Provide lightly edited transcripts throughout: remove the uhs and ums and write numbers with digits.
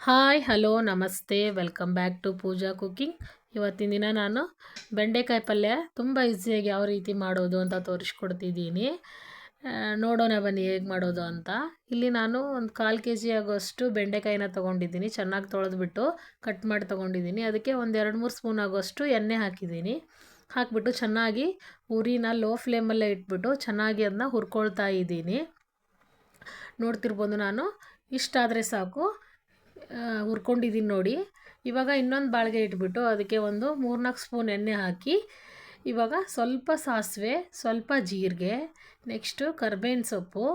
Hi hello namaste welcome back to Pooja cooking. ಇವತ್ತಿನ ದಿನ ನಾನು ಬೆಂಡೆಕಾಯಿ ಪಲ್ಯ ತುಂಬ ಈಸಿಯಾಗಿ ಯಾವ ರೀತಿ ಮಾಡೋದು ಅಂತ ತೋರಿಸ್ಕೊಡ್ತಿದ್ದೀನಿ. ನೋಡೋಣ ಬನ್ನಿ ಹೇಗೆ ಮಾಡೋದು ಅಂತ. ಇಲ್ಲಿ ನಾನು ಒಂದು 1/4 kg ಆಗೋಷ್ಟು ಬೆಂಡೆಕಾಯಿನ ತೊಗೊಂಡಿದ್ದೀನಿ. ಚೆನ್ನಾಗಿ ತೊಳೆದ್ಬಿಟ್ಟು ಕಟ್ ಮಾಡಿ ತೊಗೊಂಡಿದ್ದೀನಿ. ಅದಕ್ಕೆ ಒಂದು 2-3 ಸ್ಪೂನ್ ಆಗೋಷ್ಟು ಎಣ್ಣೆ ಹಾಕಿದ್ದೀನಿ. ಹಾಕಿಬಿಟ್ಟು ಚೆನ್ನಾಗಿ ಉರಿನ ಲೋ ಫ್ಲೇಮಲ್ಲೇ ಇಟ್ಬಿಟ್ಟು ಚೆನ್ನಾಗಿ ಅದನ್ನ ಹುರ್ಕೊಳ್ತಾ ಇದ್ದೀನಿ. ನೋಡ್ತಿರ್ಬೋದು, ನಾನು ಇಷ್ಟಾದರೆ ಸಾಕು, ಹುರ್ಕೊಂಡಿದ್ದೀನಿ ನೋಡಿ. ಇವಾಗ ಇನ್ನೊಂದು ಬಾಳಿಗೆ ಇಟ್ಬಿಟ್ಟು ಅದಕ್ಕೆ ಒಂದು 3-4 ಸ್ಪೂನ್ ಎಣ್ಣೆ ಹಾಕಿ, ಇವಾಗ ಸ್ವಲ್ಪ ಸಾಸಿವೆ, ಸ್ವಲ್ಪ ಜೀರಿಗೆ, ನೆಕ್ಸ್ಟು ಕರ್ಬೇವಿನ ಸೊಪ್ಪು,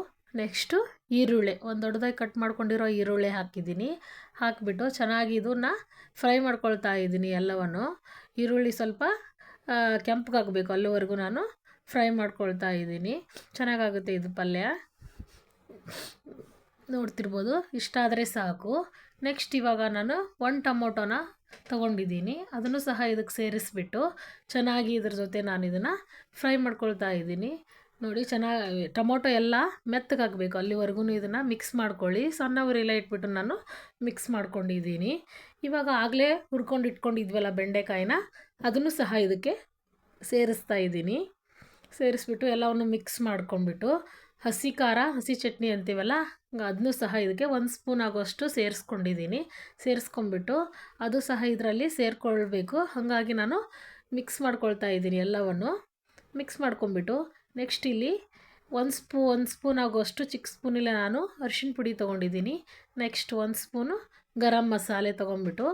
ನೆಕ್ಸ್ಟು ಈರುಳ್ಳಿ, ಒಂದು ದೊಡ್ಡದಾಗಿ ಕಟ್ ಮಾಡ್ಕೊಂಡಿರೋ ಈರುಳ್ಳಿ ಹಾಕಿದ್ದೀನಿ. ಹಾಕಿಬಿಟ್ಟು ಚೆನ್ನಾಗಿ ಇದನ್ನು ಫ್ರೈ ಮಾಡ್ಕೊಳ್ತಾ ಇದ್ದೀನಿ ಎಲ್ಲವನ್ನು. ಈರುಳ್ಳಿ ಸ್ವಲ್ಪ ಕೆಂಪಗಾಗಬೇಕು, ಅಲ್ಲಿವರೆಗೂ ನಾನು ಫ್ರೈ ಮಾಡ್ಕೊಳ್ತಾ ಇದ್ದೀನಿ. ಚೆನ್ನಾಗಾಗುತ್ತೆ ಇದು ಪಲ್ಯ. ನೋಡ್ತಿರ್ಬೋದು, ಇಷ್ಟಾದರೆ ಸಾಕು. ನೆಕ್ಸ್ಟ್ ಇವಾಗ ನಾನು 1 ಟೊಮೊಟೊನ ತೊಗೊಂಡಿದ್ದೀನಿ. ಅದನ್ನು ಸಹ ಇದಕ್ಕೆ ಸೇರಿಸ್ಬಿಟ್ಟು ಚೆನ್ನಾಗಿ ಇದ್ರ ಜೊತೆ ನಾನು ಇದನ್ನು ಫ್ರೈ ಮಾಡ್ಕೊಳ್ತಾ ಇದ್ದೀನಿ. ನೋಡಿ, ಚೆನ್ನಾಗಿ ಟೊಮೊಟೊ ಎಲ್ಲ ಮೆತ್ತಗಾಗಬೇಕು, ಅಲ್ಲಿವರೆಗೂ ಇದನ್ನು ಮಿಕ್ಸ್ ಮಾಡ್ಕೊಳ್ಳಿ. ಸಣ್ಣ ಉರಿಯಲ್ಲೇ ಇಟ್ಬಿಟ್ಟು ನಾನು ಮಿಕ್ಸ್ ಮಾಡ್ಕೊಂಡಿದ್ದೀನಿ. ಇವಾಗ ಆಗಲೇ ಹುರ್ಕೊಂಡು ಇಟ್ಕೊಂಡಿದ್ವಲ್ಲ ಬೆಂಡೆಕಾಯಿನ, ಅದನ್ನು ಸಹ ಇದಕ್ಕೆ ಸೇರಿಸ್ತಾ ಇದ್ದೀನಿ. ಸೇರಿಸ್ಬಿಟ್ಟು ಎಲ್ಲವನ್ನು ಮಿಕ್ಸ್ ಮಾಡ್ಕೊಂಡ್ಬಿಟ್ಟು ಹಸಿ ಖಾರ, ಹಸಿ ಚಟ್ನಿ ಅಂತೀವಲ್ಲ, ಅದನ್ನು ಸಹ ಇದಕ್ಕೆ 1 ಸ್ಪೂನ್ ಆಗೋಷ್ಟು ಸೇರಿಸ್ಕೊಂಡಿದ್ದೀನಿ. ಸೇರಿಸ್ಕೊಂಡ್ಬಿಟ್ಟು ಅದು ಸಹ ಇದರಲ್ಲಿ ಸೇರಿಕೊಳ್ಬೇಕು. ಹಾಗಾಗಿ ನಾನು ಮಿಕ್ಸ್ ಮಾಡ್ಕೊಳ್ತಾ ಇದ್ದೀನಿ ಎಲ್ಲವನ್ನು. ಮಿಕ್ಸ್ ಮಾಡ್ಕೊಂಬಿಟ್ಟು ನೆಕ್ಸ್ಟ್ ಇಲ್ಲಿ 1 ಸ್ಪೂನ್ ಆಗೋಷ್ಟು, ಚಿಕ್ಕ ಸ್ಪೂನಲ್ಲೇ ನಾನು ಅರಿಶಿನ ಪುಡಿ ತೊಗೊಂಡಿದ್ದೀನಿ. ನೆಕ್ಸ್ಟ್ 1 ಸ್ಪೂನು ಗರಂ ಮಸಾಲೆ ತೊಗೊಂಡ್ಬಿಟ್ಟು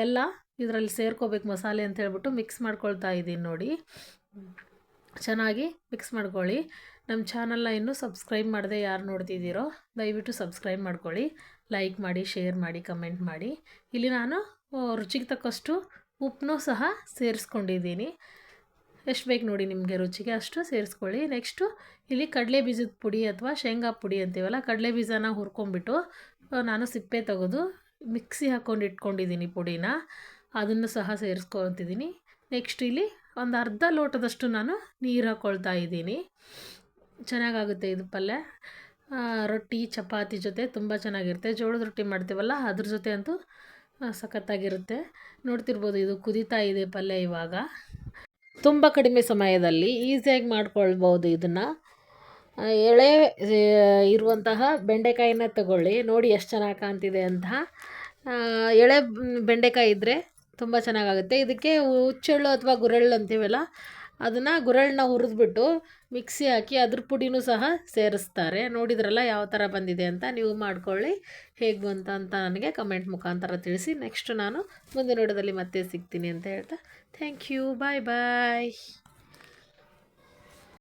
ಎಲ್ಲ ಇದರಲ್ಲಿ ಸೇರ್ಕೋಬೇಕು ಮಸಾಲೆ ಅಂತ ಹೇಳ್ಬಿಟ್ಟು ಮಿಕ್ಸ್ ಮಾಡ್ಕೊಳ್ತಾ ಇದ್ದೀನಿ ನೋಡಿ. ಚೆನ್ನಾಗಿ ಮಿಕ್ಸ್ ಮಾಡ್ಕೊಳ್ಳಿ. ನಮ್ಮ ಚಾನಲ್ನ ಇನ್ನೂ ಸಬ್ಸ್ಕ್ರೈಬ್ ಮಾಡದೆ ಯಾರು ನೋಡ್ತಿದ್ದೀರೋ ದಯವಿಟ್ಟು ಸಬ್ಸ್ಕ್ರೈಬ್ ಮಾಡ್ಕೊಳ್ಳಿ. ಲೈಕ್ ಮಾಡಿ, ಶೇರ್ ಮಾಡಿ, ಕಮೆಂಟ್ ಮಾಡಿ. ಇಲ್ಲಿ ನಾನು ರುಚಿಗೆ ತಕ್ಕಷ್ಟು ಉಪ್ಪನ್ನೂ ಸಹ ಸೇರಿಸ್ಕೊಂಡಿದ್ದೀನಿ. ಎಷ್ಟು ಬೇಕು ನೋಡಿ ನಿಮಗೆ ರುಚಿಗೆ ಅಷ್ಟು ಸೇರಿಸ್ಕೊಳ್ಳಿ. ನೆಕ್ಸ್ಟು ಇಲ್ಲಿ ಕಡಲೆ ಬೀಜದ ಪುಡಿ ಅಥವಾ ಶೇಂಗಾ ಪುಡಿ ಅಂತೀವಲ್ಲ, ಕಡಲೆ ಬೀಜನ ಹುರ್ಕೊಂಬಿಟ್ಟು ನಾನು ಸಿಪ್ಪೆ ತೆಗೆದು ಮಿಕ್ಸಿ ಹಾಕ್ಕೊಂಡು ಇಟ್ಕೊಂಡಿದ್ದೀನಿ ಪುಡಿನ. ಅದನ್ನು ಸಹ ಸೇರಿಸ್ಕೊತಿದ್ದೀನಿ. ನೆಕ್ಸ್ಟ್ ಇಲ್ಲಿ ಒಂದು ಅರ್ಧ ಲೋಟದಷ್ಟು ನಾನು ನೀರು ಹಾಕ್ಕೊಳ್ತಾ ಇದ್ದೀನಿ. ಚೆನ್ನಾಗಾಗುತ್ತೆ ಇದು ಪಲ್ಯ. ರೊಟ್ಟಿ ಚಪಾತಿ ಜೊತೆ ತುಂಬ ಚೆನ್ನಾಗಿರುತ್ತೆ. ಜೋಳದ ರೊಟ್ಟಿ ಮಾಡ್ತೀವಲ್ಲ, ಅದ್ರ ಜೊತೆ ಅಂತೂ ಸಖತ್ತಾಗಿರುತ್ತೆ. ನೋಡ್ತಿರ್ಬೋದು, ಇದು ಕುದೀತಾ ಇದೆ ಪಲ್ಯ. ಇವಾಗ ತುಂಬ ಕಡಿಮೆ ಸಮಯದಲ್ಲಿ ಈಸಿಯಾಗಿ ಮಾಡ್ಕೊಳ್ಬೋದು ಇದನ್ನು. ಎಳೆ ಇರುವಂತಹ ಬೆಂಡೆಕಾಯಿನ ತಗೊಳ್ಳಿ. ನೋಡಿ ಎಷ್ಟು ಚೆನ್ನಾಗಿ ಕಾಣ್ತಿದೆ ಅಂತ. ಎಳೆ ಬೆಂಡೆಕಾಯಿ ಇದ್ದರೆ ತುಂಬ ಚೆನ್ನಾಗಾಗುತ್ತೆ. ಇದಕ್ಕೆ ಹುಚ್ಚೆಳ್ಳು ಅಥವಾ ಗುರೆಳ್ಳು ಅಂತೀವಲ್ಲ, ಅದನ್ನು ಗುರೆಳ್ಳನ್ನ ಹುರಿದ್ಬಿಟ್ಟು ಮಿಕ್ಸಿ ಹಾಕಿ ಅದ್ರ ಪುಡಿನೂ ಸಹ ಸೇರಿಸ್ತಾರೆ. ನೋಡಿದ್ರಲ್ಲ ಯಾವ ಥರ ಬಂದಿದೆ ಅಂತ. ನೀವು ಮಾಡ್ಕೊಳ್ಳಿ, ಹೇಗೆ ಬಂತ ಅಂತ ನನಗೆ ಕಮೆಂಟ್ ಮುಖಾಂತರ ತಿಳಿಸಿ. ನೆಕ್ಸ್ಟ್ ನಾನು ಮುಂದಿನ ವಿಡಿಯೋದಲ್ಲಿ ಮತ್ತೆ ಸಿಗ್ತೀನಿ ಅಂತ ಹೇಳ್ತಾ ಥ್ಯಾಂಕ್ ಯು, ಬಾಯ್ ಬಾಯ್.